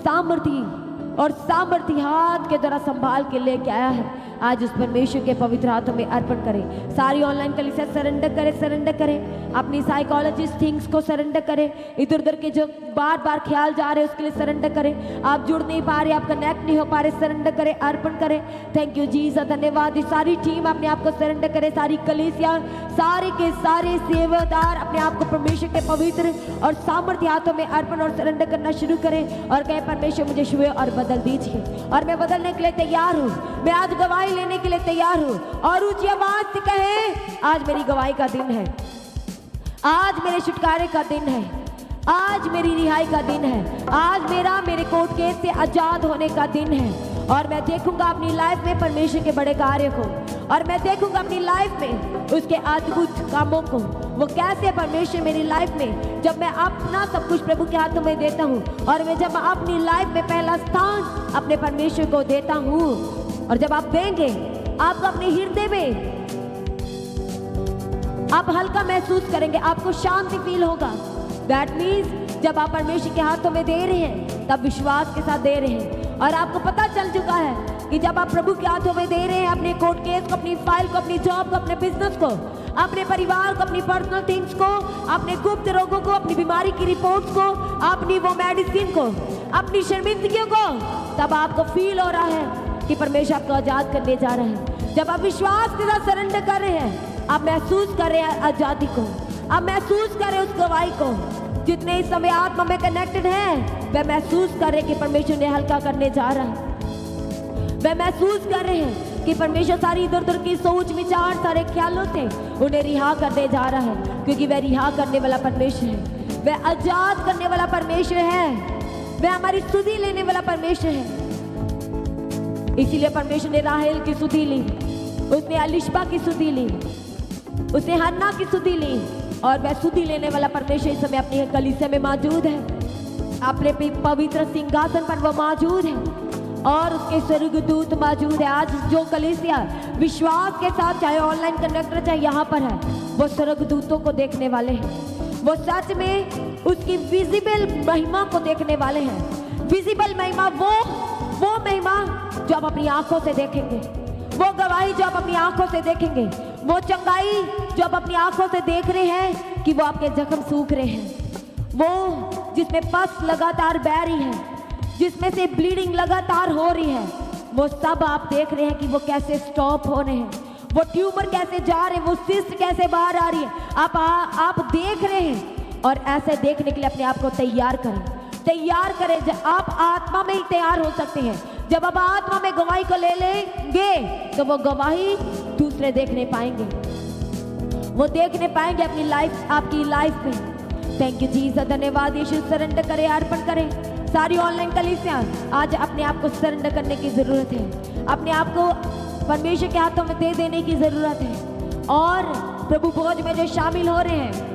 सामर्थी हाथ के द्वारा संभाल के लेके आया है। आज उस परमेश्वर के पवित्र हाथों में अर्पण करें। सारी ऑनलाइन कलीसिया सरेंडर करें, अपनी साइकोलॉजिस्ट थिंग्स को सरेंडर करें, इधर उधर के जो बार बार ख्याल जा रहे हैं उसके लिए सरेंडर करें। आप जुड़ नहीं पा रहे, आप कनेक्ट नहीं हो पा रहे, सरेंडर करें, अर्पण करें। थैंक यू जीसस, धन्यवाद। सारी टीम अपने आप को सरेंडर करे, सारी कलीसिया, सारे के सारे सेवादार अपने आप को परमेश्वर के पवित्र और सामर्थ्य हाथों में अर्पण और सरेंडर करना शुरू करें और कहे परमेश्वर मुझे छुए और बदल दीजिए। और मैं बदलने के लिए तैयार हूँ, मैं आज गवाही लेने के लिए तैयार हूँ। और ऊंची आवाज से कहे आज मेरी गवाही का दिन है, आज मेरे छुटकारे का दिन है, आज मेरी रिहाई का दिन है, आज मेरे कोर्ट केस से आजाद होने का दिन है। और मैं देखूंगा अपनी लाइफ में परमेश्वर के बड़े कार्य को, और मैं देखूंगा अपनी लाइफ में उसके अद्भुत कामों को। वो कैसे परमेश्वर मेरी लाइफ में, जब मैं अपना सब कुछ प्रभु के हाथों में देता हूँ, और मैं जब अपनी लाइफ में पहला स्थान अपने परमेश्वर को देता हूँ, और जब आप देंगे आपको अपने हृदय में आप हल्का महसूस करेंगे, आपको शांति फील होगा। दैट मीन्स जब आप परमेश्वर के हाथों में दे रहे हैं तब विश्वास के साथ दे रहे हैं। और आपको पता चल चुका है कि जब आप प्रभु के हाथों में दे रहे हैं अपने कोर्ट केस को, अपनी फाइल को, अपनी जॉब को, अपने बिजनेस को, अपने परिवार को, अपनी पर्सनल थिंग्स को, अपने गुप्त रोगों को, अपनी बीमारी की रिपोर्ट्स को, अपनी वो मेडिसिन को, अपनी शर्मिंदगियों को, तब आपको फील हो रहा है कि परमेश्वर आपको आजाद करने जा रहे हैं। जब आप विश्वास के साथ सरेंडर कर रहे हैं, आप महसूस कर रहे हैं आजादी को, आप महसूस कर रहे हैं उस गवाही को। जितने इस समय आत्मा में कनेक्टेड हैं, वे महसूस कर रहे हैं कि परमेश्वर ने हल्का करने जा रहा है। वे महसूस कर रहे हैं कि परमेश्वर सारी इधर उधर की सोच विचार, सारे ख्यालों से उन्हें रिहा करने जा रहा है, क्योंकि वह रिहा करने वाला परमेश्वर है, वह आजाद करने वाला परमेश्वर है, वह हमारी स्तुति लेने वाला परमेश्वर है। इसीलिए परमेश्वर ने राहेल की स्तुति ली, उसने अलिशबा की स्तुति ली, उसने हन्ना की स्तुति ली, और वह स्तुति लेने वाला परमेश्वर इस समय अपनी कलीसिया में मौजूद है, अपने पवित्र सिंहासन पर वो मौजूद है, और उसके स्वर्गदूत मौजूद है। आज जो कलीसिया विश्वास के साथ, चाहे ऑनलाइन कनेक्टर चाहे यहाँ पर है, वो स्वर्गदूतों को देखने वाले हैं, वो सच में उसकी विजिबल महिमा को देखने वाले हैं। विजिबल महिमा वो महिमा जो आप अपनी आंखों से देखेंगे, वो गवाही जो आप अपनी आंखों से देखेंगे, वो चंगाई जो आप अपनी आंखों से देख रहे हैं कि वो आपके जख्म सूख रहे हैं, वो जिसमें पस लगातार बह रही है, जिसमें से ब्लीडिंग लगातार हो रही है, वो सब आप देख रहे हैं कि वो कैसे स्टॉप हो रहे हैं, वो ट्यूमर कैसे जा रहे हैं, वो सिस्ट कैसे बाहर आ रही है, आप देख रहे हैं। और ऐसे देखने के लिए अपने आप को तैयार करें। जब आप आत्मा में ही तैयार हो सकते हैं, जब आप आत्मा में गवाही को ले लेंगे तो वो गवाही दूसरे देखने पाएंगे, वो देखने पाएंगे अपनी लाइफ, आपकी लाइफ में। थैंक यू जीसस, धन्यवाद यीशु। सरेंडर करें, अर्पण करें। सारी ऑनलाइन कलीसिया आज अपने आप को सरेंडर करने की जरूरत है, अपने आप को परमेश्वर के हाथों में दे देने की जरूरत है। और प्रभु भोज में जो शामिल हो रहे हैं,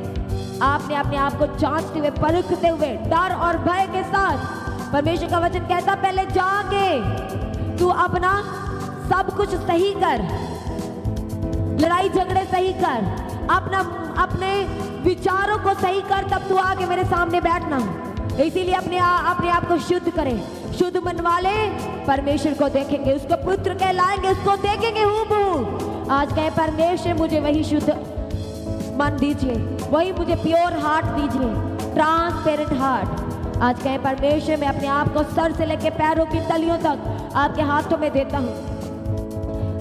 आपने अपने आप को जांचते हुए, परखते हुए, डर और भय के साथ, परमेश्वर का वचन कहता पहले जाके तू अपना सब कुछ सही कर, लड़ाई झगड़े सही कर, अपने विचारों को सही कर, तब तू आके मेरे सामने बैठना। इसीलिए अपने आप को शुद्ध करें। शुद्ध मन वाले परमेश्वर को देखेंगे, उसको पुत्र कहलाएंगे, उसको देखेंगे हूबहू। आज कहे परमेश्वर मुझे वही शुद्ध मन दीजिए, वही मुझे प्योर हार्ट दीजिए, ट्रांसपेरेंट हार्ट। आज कहे परमेश्वर मैं अपने आप को सर से लेकर पैरों की तलियों तक आपके हाथों में देता हूँ,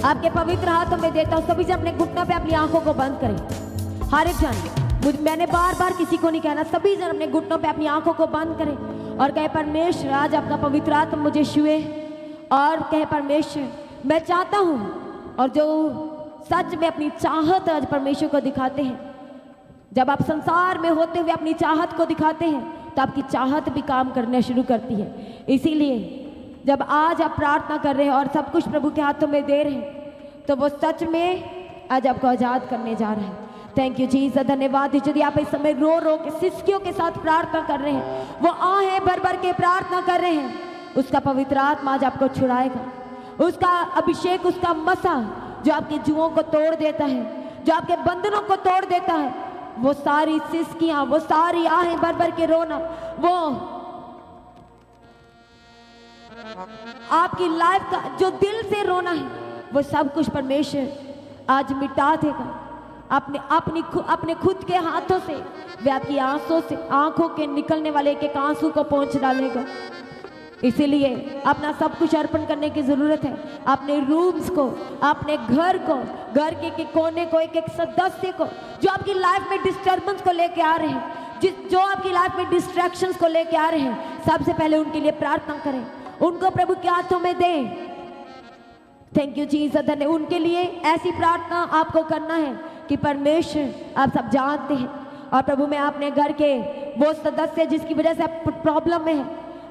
आपके पवित्र हाथों में देता हूँ। सभी जन अपने घुटनों पे अपनी आंखों को बंद करें। हर एक जन, मैंने बार बार किसी को नहीं कहना, सभी जन अपने घुटनों पे अपनी आंखों को बंद करें और कहे परमेश्वर आज आपका पवित्र आत्मा मुझे छुए। और कहे परमेश्वर मैं चाहता हूँ, और जो सच में अपनी चाहत आज परमेश्वर को दिखाते हैं, जब आप संसार में होते हुए अपनी चाहत को दिखाते हैं तो आपकी चाहत भी काम करना शुरू करती है। इसीलिए जब आज आप प्रार्थना कर रहे हैं और सब कुछ प्रभु के हाथों में दे रहे हैं, तो वो सच में आज आपको आज़ाद करने जा रहा है। थैंक यू जीसस, धन्यवाद। यदि आप इस समय रो रो के सिसकियों के साथ प्रार्थना कर रहे हैं, वो आहें भर भर के प्रार्थना कर रहे हैं, उसका पवित्र आत्मा आज आपको छुड़ाएगा। उसका अभिषेक, उसका मसा जो आपके जुओं को तोड़ देता है, जो आपके बंधनों को तोड़ देता है, वो सारी सिसकियां, वो सारी आहें भर भर के रोना, वो आपकी लाइफ का जो दिल से रोना है, वो सब कुछ परमेश्वर आज मिटा देगा। अपने खुद के हाथों से वे आपकी आंखों के निकलने वाले एक एक आंसू को पोंछ डालेगा। इसीलिए अपना सब कुछ अर्पण करने की जरूरत है। अपने रूम्स को, अपने घर को, घर के कोने को, एक एक सदस्य को जो आपकी लाइफ में डिस्टर्बेंस को लेके आ रहे हैं, जो आपकी लाइफ में डिस्ट्रैक्शंस को लेके आ रहे हैं, सबसे पहले उनके लिए प्रार्थना करें, उनको प्रभु के हाथों में दें। थैंक यू जीसस, धन्य। उनके लिए ऐसी प्रार्थना आपको करना है कि परमेश्वर, आप सब जानते हैं, और प्रभु मैं अपने घर के वो सदस्य जिसकी वजह से आप प्रॉब्लम में है,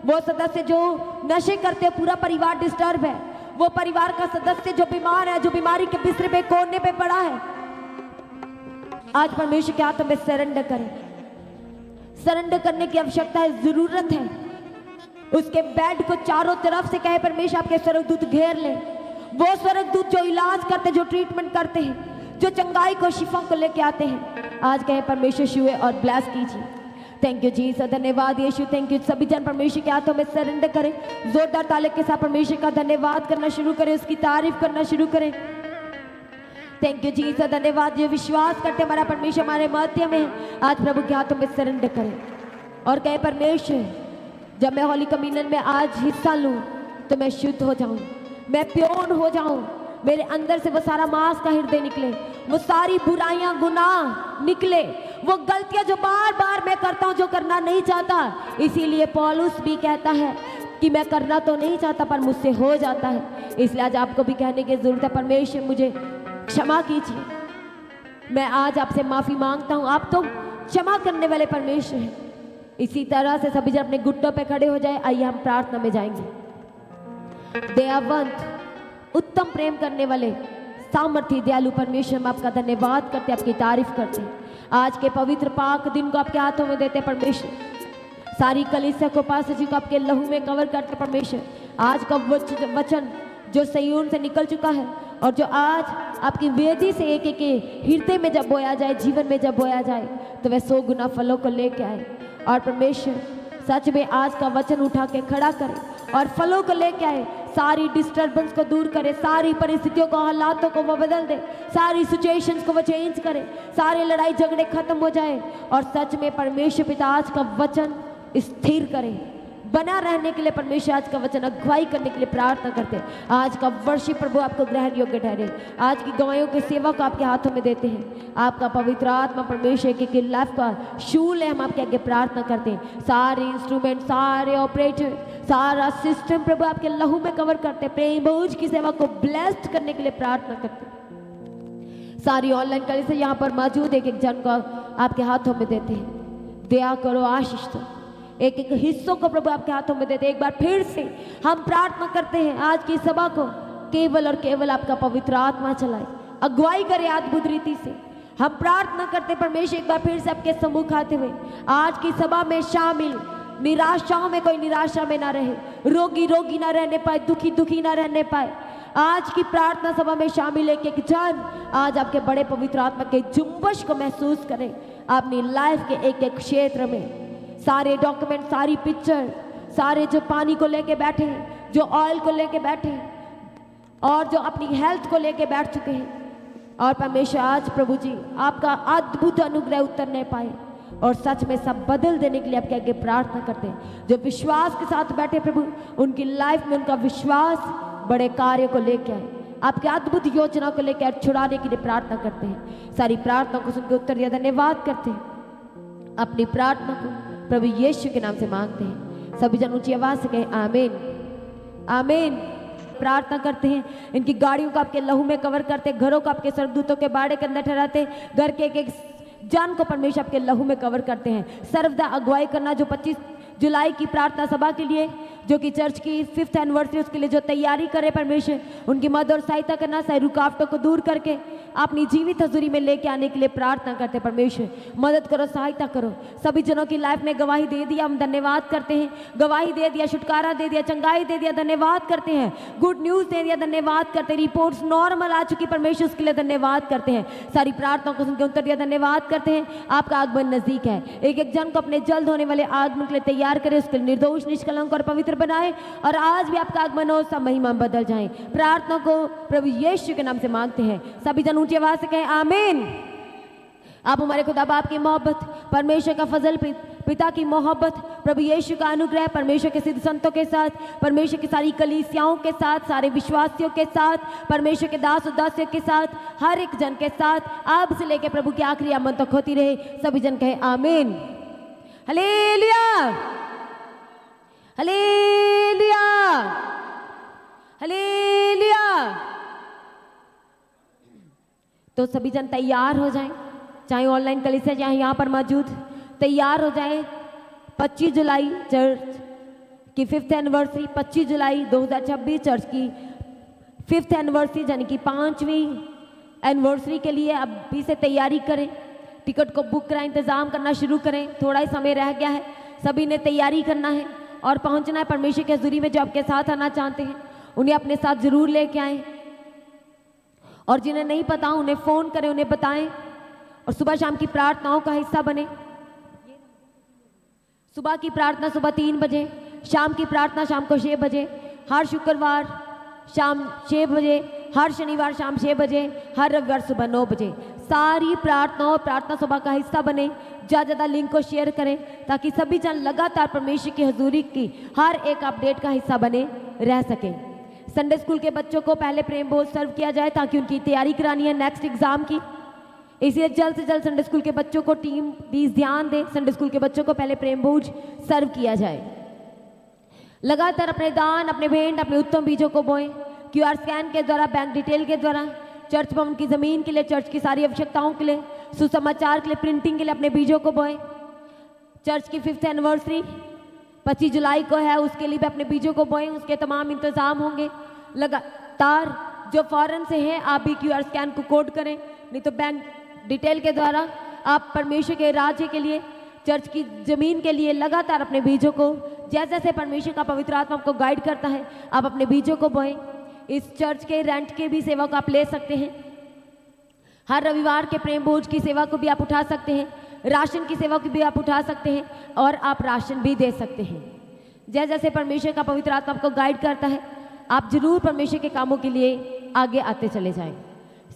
वो सदस्य जो नशे करते हैं, पूरा परिवार डिस्टर्ब है, वो परिवार का सदस्य जो बीमार है, जो बीमारी के बिस्तर पे, कोने पे पड़ा है, आज परमेश्वर के हाथों में सरेंडर करें। सरेंडर करने की आवश्यकता है, जरूरत है। उसके बेड को चारों तरफ से कहे परमेश्वर आपके स्वर्गदूत घेर ले। वो स्वर्गदूत जो इलाज करते, जो ट्रीटमेंट करते हैं, जो चंगाई को, शिफा को लेके आते हैं, आज कहे परमेश्वर छुए और ब्लेस कीजिए। थैंक यू जीसस, धन्यवाद यीशु, थैंक यू। सभी जन परमेश्वर के हाथों में सरेंडर करें, जोरदार ताली के साथ परमेश्वर का धन्यवाद करना शुरू करें, उसकी तारीफ करना शुरू करें। थैंक यू जीसस, धन्यवाद। जो विश्वास करते हमारा परमेश्वर हमारे मध्य में है, आज प्रभु के हाथों में सरेंडर करें और कहे परमेश्वर, जब मैं होली कम्युनियन में आज हिस्सा लूं तो मैं शुद्ध हो जाऊं, मैं प्योर हो जाऊं, मेरे अंदर से वो सारा मांस का हृदय निकले, वो सारी बुराइयां, गुनाह निकले, वो गलतियां जो बार बार मैं करता हूं, जो करना नहीं चाहता। इसीलिए पौलुस भी कहता है कि मैं करना तो नहीं चाहता पर मुझसे हो जाता है। इसलिए आज आपको भी कहने की जरूरत है, परमेश्वर मुझे क्षमा कीजिए, मैं आज आपसे माफी मांगता हूं। आप तो क्षमा करने वाले परमेश्वर हैं। इसी तरह से सभी जन अपने घुटनों पे खड़े हो जाए। आइए हम प्रार्थना में जाएंगे। दयावंत, उत्तम प्रेम करने वाले, सामर्थी, दयालु परमेश्वर, हम आपका धन्यवाद करते, आपकी तारीफ करते हैं। आज के पवित्र पाक दिन को आपके हाथों में देते परमेश्वर। सारी कलीसिया को, पास जी को आपके लहू में कवर करते परमेश्वर। आज का वचन जो सयून से निकल चुका है और जो आज आपकी वेदी से एक एक हृदय में जब बोया जाए, जीवन में जब बोया जाए, तो वह 100 गुना फलों को लेके आए। और परमेश्वर सच में आज का वचन उठा के खड़ा करे और फलों को लेके आए, सारी डिस्टर्बेंस को दूर करे, सारी परिस्थितियों को, हालातों को वो बदल दे, सारी सिचुएशंस को वो चेंज करे, सारे लड़ाई झगड़े खत्म हो जाए। और सच में परमेश्वर पिता आज का वचन स्थिर करे, बना रहने के लिए परमेश्वर आज का वचन अगुवाई करने के लिए प्रार्थना करते हैं। आज का वर्षिप प्रभु आपको ग्रहण योग्य ठहरे। आज की गवाहियों की सेवा को आपके हाथों में देते हैं। आपका पवित्र आत्मा परमेश्वर की लाइफ का शूल है, हम आपके आगे प्रार्थना करते हैं। सारे इंस्ट्रूमेंट, सारे ऑपरेटर, सारा सिस्टम प्रभु आपके लहू में कवर करते हैं। प्रेम भोज की सेवा को ब्लेस्ड करने के लिए प्रार्थना करते हैं। सारी ऑनलाइन कली से यहाँ पर मौजूद एक एक जन को आपके हाथों में देते हैं। दया करो, आशीष दो, एक एक हिस्सों को प्रभु आपके हाथों में देते। एक बार फिर से हम प्रार्थना करते हैं, आज की सभा को केवल और केवल आपका पवित्र आत्मा चलाए, अगुवाई करे अद्भुत रीति से। हम प्रार्थना करते परमेश्वर, एक बार फिर से आपके सम्मुख आते हुए आज की सभा में शामिल निराशाओं में कोई निराशा में ना रहे, रोगी रोगी ना रहने पाए, दुखी दुखी ना रहने पाए। आज की प्रार्थना सभा में शामिल एक एक जन आज आपके बड़े पवित्र आत्मा के जुम्बश को महसूस करें अपनी लाइफ के एक एक क्षेत्र में। सारे डॉक्यूमेंट, सारी पिक्चर, सारे जो पानी को लेके बैठे हैं, जो ऑयल को लेके बैठे हैं और जो अपनी हेल्थ को लेके बैठ चुके हैं, और परमेश्वर आज प्रभु जी आपका अद्भुत अनुग्रह उतरने पाए और सच में सब बदल देने के लिए आपके आगे प्रार्थना करते हैं। जो विश्वास के साथ बैठे प्रभु, उनकी लाइफ में उनका विश्वास बड़े कार्य को लेके आए, आपके अद्भुत योजना को लेकर छुड़ाने के लिए प्रार्थना करते हैं। सारी प्रार्थना को सुनकर उत्तर दिया, धन्यवाद करते हैं। अपनी प्रार्थना को प्रभु यीशु के नाम से मांगते हैं। सभी जन ऊंची आवाज से कहें आमीन, आमीन। प्रार्थना करते हैं, इनकी गाड़ियों को आपके लहू में कवर करते, घरों को आपके स्वर्गदूतों के बाड़े के अंदर ठहराते, घर के एक एक जान को परमेश्वर आपके लहू में कवर करते हैं। सर्वदा अगुवाई करना, जो 25 जुलाई की प्रार्थना सभा के लिए जो कि चर्च की 5th एनिवर्सरी उसके लिए जो तैयारी करे परमेश्वर, उनकी मदद और सहायता करना, सारी रुकावटों को दूर करके अपनी जीवित हजूरी में लेके आने के लिए प्रार्थना करते परमेश्वर, मदद करो, सहायता करो। सभी जनों की लाइफ में गवाही दे दिया, हम धन्यवाद करते हैं। गवाही दे दिया, छुटकारा दे दिया, चंगाई दे दिया, धन्यवाद करते हैं। गुड न्यूज़ दे दिया, धन्यवाद करते हैं। रिपोर्ट्स नॉर्मल आ चुकी परमेश्वर, उसके लिए धन्यवाद करते हैं। सारी प्रार्थनाओं को सुनकर उत्तर दिया, धन्यवाद करते हैं। आपका आगमन नजदीक है। एक एक जन को अपने जल्द होने वाले आगमन के लिए तैयार करें, उसके लिए निर्दोष, निष्कलंक और पवित्र बनाए, और आज भी आपका आगमन हो, सब महिमा बदल जाए। प्रार्थना को प्रभु यीशु के नाम से मांगते हैं। सभी जन ऊंची आवाज से कहें आमीन। आप हमारे खुदा बाप की मोहब्बत, परमेश्वर का फजल, पिता की मोहब्बत, प्रभु यीशु का अनुग्रह, परमेश्वर के सिद्ध संतों के साथ, परमेश्वर की सारी कलीसियाओं के साथ, सारे विश्वासियों के साथ, परमेश्वर के दास उदासियों के साथ, हर एक जन के साथ अब से लेकर प्रभु की आखिरी आमद तक होती रहे। सभी जन कहे आमीन। Hallelujah, hallelujah, hallelujah. तो सभी जन तैयार हो जाएं, चाहे ऑनलाइन कलीसिया चाहे यहाँ पर मौजूद, तैयार हो जाएं। 25 जुलाई चर्च की 5th एनिवर्सरी, 25 जुलाई 2026 चर्च की 5th एनिवर्सरी यानी कि 5वीं एनिवर्सरी के लिए अभी से तैयारी करें। टिकट को बुक कराएं, इंतज़ाम करना शुरू करें। थोड़ा ही समय रह गया है, सभी ने तैयारी करना है और पहुंचना है परमेश्वर के हजूरी में। जो आपके साथ आना चाहते हैं उन्हें अपने साथ जरूर लेके आएँ, और जिन्हें नहीं पता उन्हें फ़ोन करें, उन्हें बताएं, और सुबह शाम की प्रार्थनाओं का हिस्सा बने। सुबह की प्रार्थना सुबह 3 बजे, शाम की प्रार्थना शाम को 6 बजे, हर शुक्रवार शाम 6 बजे, हर शनिवार शाम 6 बजे, हर रविवार सुबह 9 बजे। सारी प्रार्थनाओं, प्रार्थना सभा का हिस्सा बने। ज़्यादा लिंक को शेयर करें ताकि सभी जन लगातार परमेश्वर की हजूरी की हर एक अपडेट का हिस्सा बने रह सकें। संडे स्कूल के बच्चों को पहले प्रेम भोज सर्व किया जाए ताकि उनकी तैयारी करानी है नेक्स्ट एग्जाम की, इसलिए जल्द से जल्द संडे स्कूल के बच्चों को टीम प्लीज ध्यान दें। संडे स्कूल के बच्चों को पहले प्रेम भोज सर्व किया जाए। लगातार अपने दान, अपने भेंट, अपने उत्तम बीजों को बोएं। QR स्कैन के द्वारा, बैंक डिटेल के द्वारा, चर्च भवन की ज़मीन के लिए, चर्च की सारी आवश्यकताओं के लिए, सुसमाचार के लिए, प्रिंटिंग के लिए अपने बीजों को बोएं। चर्च की 5th एनिवर्सरी 25 जुलाई को है, उसके लिए भी अपने बीजों को बोएं। उसके तमाम इंतज़ाम होंगे। लगातार जो फॉरेन से हैं आप भी QR स्कैन को कोड करें, नहीं तो बैंक डिटेल के द्वारा आप परमेश्वर के राज्य के लिए, चर्च की ज़मीन के लिए लगातार अपने बीजों को, जैसे जैसे परमेश्वर का पवित्र आत्मा आपको गाइड करता है, आप अपने बीजों को बोएं। इस चर्च के रेंट के भी सेवा को आप ले सकते हैं। हर रविवार के प्रेम भोज की सेवा को भी आप उठा सकते हैं। राशन की सेवा को भी आप उठा सकते हैं, और आप राशन भी दे सकते हैं। जैसे जैसे परमेश्वर का पवित्र आत्मा आपको गाइड करता है, आप जरूर परमेश्वर के कामों के लिए आगे आते चले जाएं।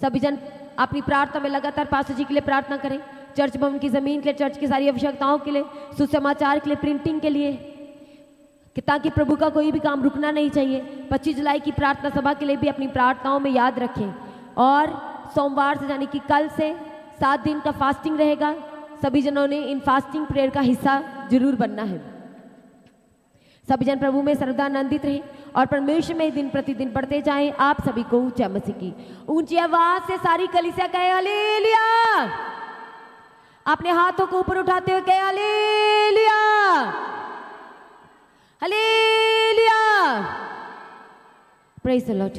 सभी जन अपनी प्रार्थना में लगातार पास्टर जी के लिए प्रार्थना करें, चर्च भवन की ज़मीन के लिए, चर्च की सारी आवश्यकताओं के लिए, सुसमाचार के लिए, प्रिंटिंग के लिए, कि ताकि प्रभु का कोई भी काम रुकना नहीं चाहिए। 25 जुलाई की प्रार्थना सभा के लिए भी अपनी प्रार्थनाओं में याद रखें। और सोमवार से यानी कि कल से 7 दिन का फास्टिंग रहेगा। सभी जनों ने इन फास्टिंग प्रेयर का हिस्सा जरूर बनना है। सभी जन प्रभु में सर्वदा आनंदित रहें और परमेश्वर में दिन प्रतिदिन बढ़ते जाएं। आप सभी को ऊंची मसीह की ऊंची आवाज से सारी कलीसिया कहे हालेलुया। अपने हाथों को ऊपर उठाते हुए कहे hallelujah, hallelujah. Praise the Lord.